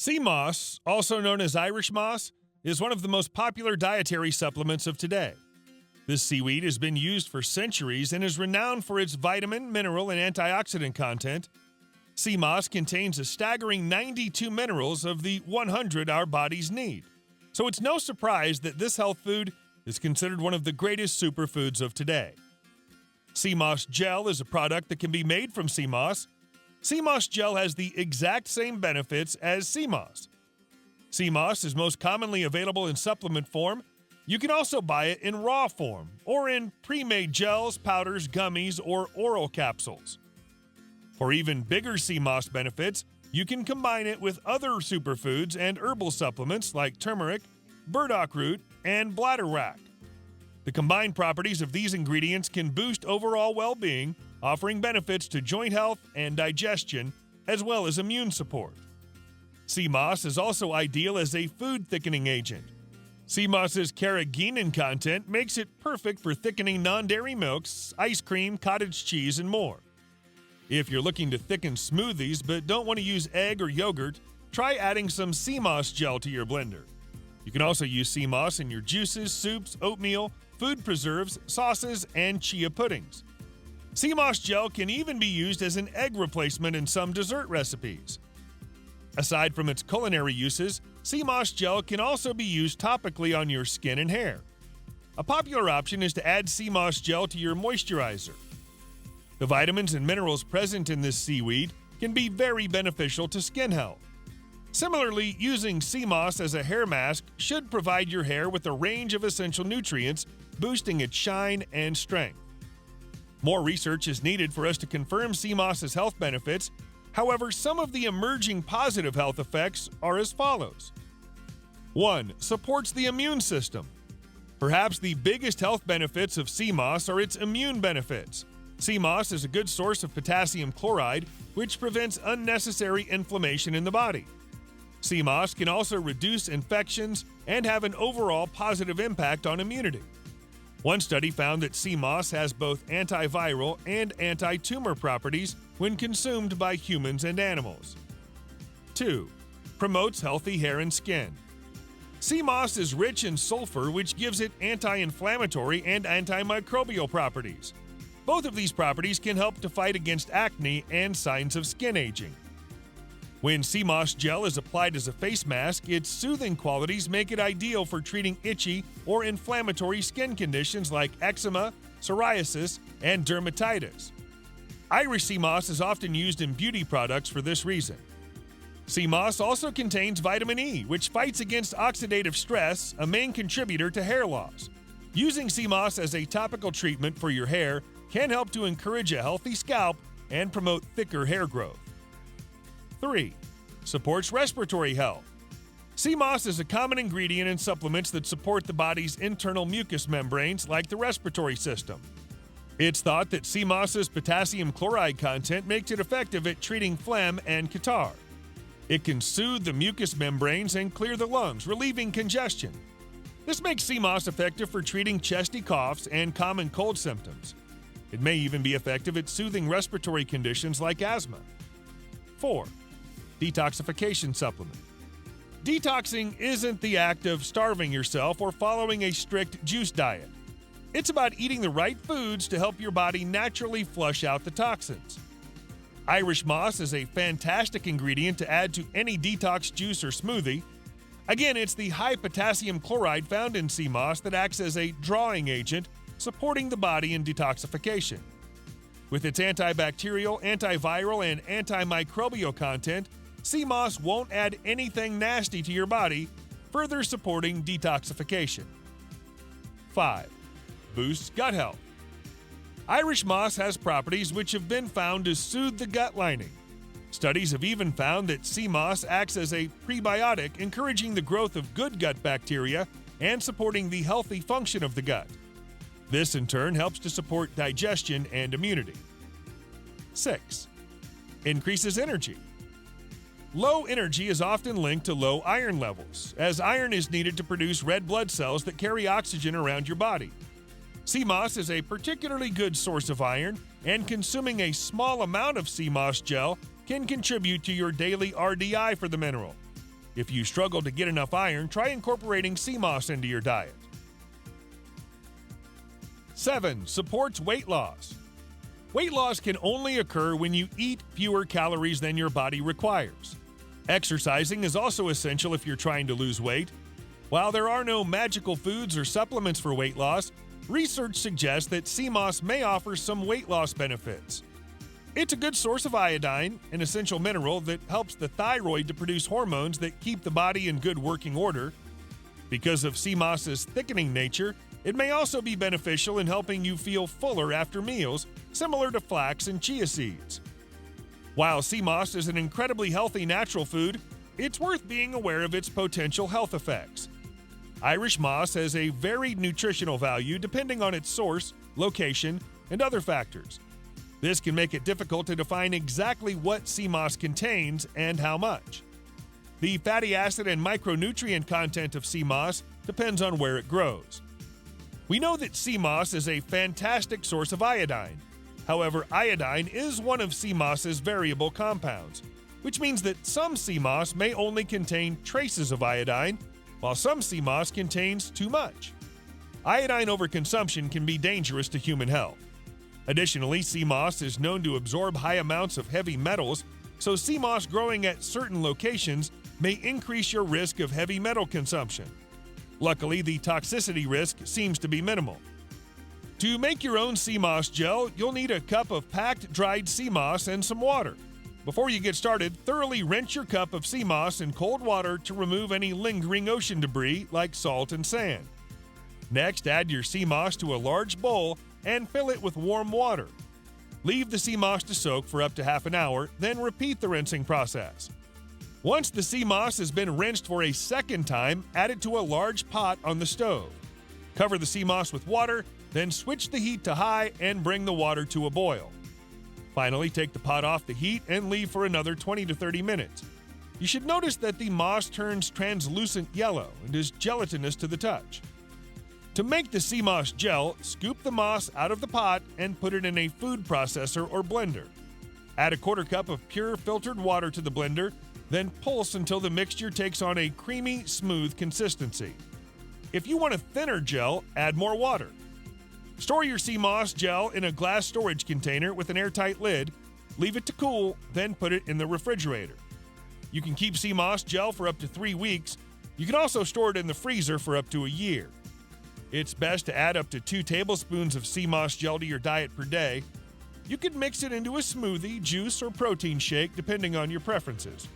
Sea moss, also known as Irish moss, is one of the most popular dietary supplements of today. This seaweed has been used for centuries and is renowned for its vitamin, mineral, and antioxidant content. Sea moss contains a staggering 92 minerals of the 100 our bodies need. So it's no surprise that this health food is considered one of the greatest superfoods of today. Sea moss gel is a product that can be made from sea moss. Sea moss gel has the exact same benefits as sea moss. Sea moss is most commonly available in supplement form. You can also buy it in raw form or in pre-made gels, powders, gummies, or oral capsules. For even bigger sea moss benefits, you can combine it with other superfoods and herbal supplements like turmeric, burdock root, and bladderwrack. The combined properties of these ingredients can boost overall well-being, offering benefits to joint health and digestion, as well as immune support. Sea moss is also ideal as a food thickening agent. Sea moss's carrageenan content makes it perfect for thickening non-dairy milks, ice cream, cottage cheese, and more. If you're looking to thicken smoothies but don't want to use egg or yogurt, try adding some sea moss gel to your blender. You can also use sea moss in your juices, soups, oatmeal, food preserves, sauces, and chia puddings. Sea moss gel can even be used as an egg replacement in some dessert recipes. Aside from its culinary uses, sea moss gel can also be used topically on your skin and hair. A popular option is to add sea moss gel to your moisturizer. The vitamins and minerals present in this seaweed can be very beneficial to skin health. Similarly, using sea moss as a hair mask should provide your hair with a range of essential nutrients, boosting its shine and strength. More research is needed for us to confirm sea moss's health benefits. However, some of the emerging positive health effects are as follows. 1. Supports the immune system. Perhaps the biggest health benefits of sea moss are its immune benefits. Sea moss is a good source of potassium chloride, which prevents unnecessary inflammation in the body. Sea moss can also reduce infections and have an overall positive impact on immunity. One study found that sea moss has both antiviral and anti-tumor properties when consumed by humans and animals. 2. Promotes healthy hair and skin. Sea moss is rich in sulfur, which gives it anti-inflammatory and antimicrobial properties. Both of these properties can help to fight against acne and signs of skin aging. When sea moss gel is applied as a face mask, its soothing qualities make it ideal for treating itchy or inflammatory skin conditions like eczema, psoriasis, and dermatitis. Irish sea moss is often used in beauty products for this reason. Sea moss also contains vitamin E, which fights against oxidative stress, a main contributor to hair loss. Using sea moss as a topical treatment for your hair can help to encourage a healthy scalp and promote thicker hair growth. 3. Supports respiratory health. Sea moss is a common ingredient in supplements that support the body's internal mucous membranes like the respiratory system. It's thought that sea moss's potassium chloride content makes it effective at treating phlegm and catarrh. It can soothe the mucous membranes and clear the lungs, relieving congestion. This makes sea moss effective for treating chesty coughs and common cold symptoms. It may even be effective at soothing respiratory conditions like asthma. 4. Detoxification Supplement. Detoxing isn't the act of starving yourself or following a strict juice diet. It's about eating the right foods to help your body naturally flush out the toxins. Irish moss is a fantastic ingredient to add to any detox juice or smoothie. Again, it's the high potassium chloride found in sea moss that acts as a drawing agent, supporting the body in detoxification. With its antibacterial, antiviral, and antimicrobial content, sea moss won't add anything nasty to your body, further supporting detoxification. 5. Boosts gut health. Irish moss has properties which have been found to soothe the gut lining. Studies have even found that sea moss acts as a prebiotic, encouraging the growth of good gut bacteria and supporting the healthy function of the gut. This, in turn, helps to support digestion and immunity. 6. Increases energy. Low energy is often linked to low iron levels, as iron is needed to produce red blood cells that carry oxygen around your body. Sea moss is a particularly good source of iron, and consuming a small amount of sea moss gel can contribute to your daily RDI for the mineral. If you struggle to get enough iron, try incorporating sea moss into your diet. 7. Supports weight loss. Weight loss can only occur when you eat fewer calories than your body requires. Exercising is also essential if you're trying to lose weight. While there are no magical foods or supplements for weight loss, research suggests that sea moss may offer some weight loss benefits. It's a good source of iodine, an essential mineral that helps the thyroid to produce hormones that keep the body in good working order. Because of sea moss's thickening nature, it may also be beneficial in helping you feel fuller after meals, similar to flax and chia seeds. While sea moss is an incredibly healthy natural food, it's worth being aware of its potential health effects. Irish moss has a varied nutritional value depending on its source, location, and other factors. This can make it difficult to define exactly what sea moss contains and how much. The fatty acid and micronutrient content of sea moss depends on where it grows. We know that sea moss is a fantastic source of iodine. However, iodine is one of sea moss's variable compounds, which means that some sea moss may only contain traces of iodine, while some sea moss contains too much. Iodine overconsumption can be dangerous to human health. Additionally, sea moss is known to absorb high amounts of heavy metals, so sea moss growing at certain locations may increase your risk of heavy metal consumption. Luckily, the toxicity risk seems to be minimal. To make your own sea moss gel, you'll need a cup of packed dried sea moss and some water. Before you get started, thoroughly rinse your cup of sea moss in cold water to remove any lingering ocean debris like salt and sand. Next, add your sea moss to a large bowl and fill it with warm water. Leave the sea moss to soak for up to half an hour, then repeat the rinsing process. Once the sea moss has been rinsed for a second time, add it to a large pot on the stove. Cover the sea moss with water, then switch the heat to high and bring the water to a boil. Finally, take the pot off the heat and leave for another 20 to 30 minutes. You should notice that the moss turns translucent yellow and is gelatinous to the touch. To make the sea moss gel, scoop the moss out of the pot and put it in a food processor or blender. Add a quarter cup of pure filtered water to the blender, then pulse until the mixture takes on a creamy, smooth consistency. If you want a thinner gel, add more water. Store your sea moss gel in a glass storage container with an airtight lid, leave it to cool, then put it in the refrigerator. You can keep sea moss gel for up to 3 weeks. You can also store it in the freezer for up to a year. It's best to add up to 2 tablespoons of sea moss gel to your diet per day. You could mix it into a smoothie, juice, or protein shake depending on your preferences.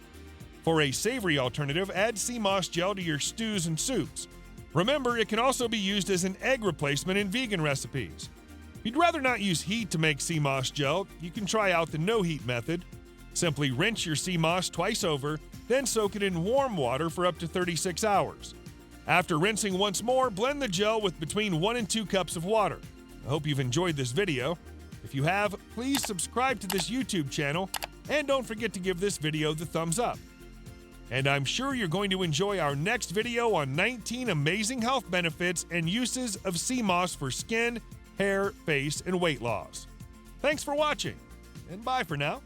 For a savory alternative, add sea moss gel to your stews and soups. Remember, it can also be used as an egg replacement in vegan recipes. If you'd rather not use heat to make sea moss gel, you can try out the no-heat method. Simply rinse your sea moss twice over, then soak it in warm water for up to 36 hours. After rinsing once more, blend the gel with between 1 and 2 cups of water. I hope you've enjoyed this video. If you have, please subscribe to this YouTube channel, and don't forget to give this video the thumbs up. And I'm sure you're going to enjoy our next video on 19 amazing health benefits and uses of sea moss for skin, hair, face, and weight loss. Thanks for watching, and bye for now.